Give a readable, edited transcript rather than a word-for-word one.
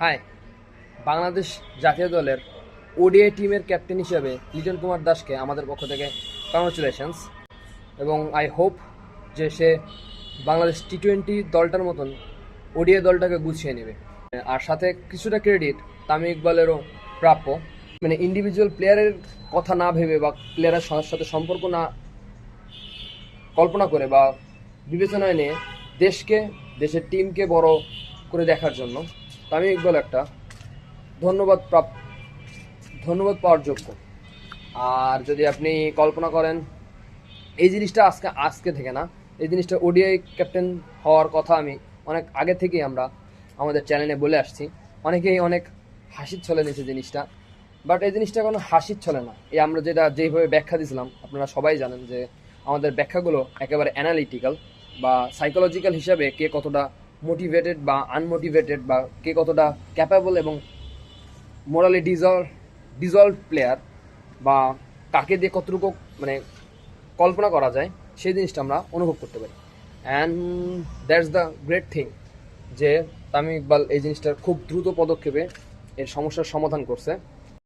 High, Bangladesh জাতীয় দলের ODI টিমের ক্যাপ্টেন হিসেবে লিটন কুমার দাসকে আমাদের পক্ষ থেকে কংগ্রাচুলেশনস। এবং আই হোপ যে সে বাংলাদেশ টি-20 দলটার মতন ওডিআই দলটাকে গুছিয়ে নেবে। আর সাথে কিছুটা ক্রেডিট তামিম ইকবালেরও প্রাপ্য। মানে ইন্ডিভিজুয়াল প্লেয়ারের কথা না ভেবে বা প্লেয়ারের সাথে সম্পর্ক না কল্পনা করে বা বিবেচনায় নিয়ে দেশকে, দেশের টিমকে বড় করে দেখার জন্য তামিম ইকবাল একটা ধন্যবাদ পাওয়ার যোগ্য। আর যদি আপনি কল্পনা করেন, এই জিনিসটা আজকে থেকে না, এই জিনিসটা ওডিআই ক্যাপ্টেন হওয়ার কথা আমি অনেক আগে থেকেই আমরা আমাদের চ্যানেলে বলে আসছি। অনেকেই অনেক হাসির ছলে নিয়েছে জিনিসটা, বাট এই জিনিসটা কোনো হাসির ছলে না। এই আমরা যেভাবে ব্যাখ্যা দিয়েছিলাম, আপনারা সবাই জানেন যে আমাদের ব্যাখ্যাগুলো একেবারে অ্যানালিটিক্যাল বা সাইকোলজিক্যাল হিসাবে কে কতটা মোটিভেটেড বা আনমোটিভেটেড বা কে কতটা ক্যাপাবল এবং মোরালি ডিজলভ প্লেয়ার বা কাকে দিয়ে কতটুকু মানে কল্পনা করা যায়, সেই জিনিসটা আমরা অনুভব করতে পারি। And that's the great thing যে তামিম ইকবাল এই জিনিসটার খুব দ্রুত পদক্ষেপে এর সমস্যার সমাধান করছে।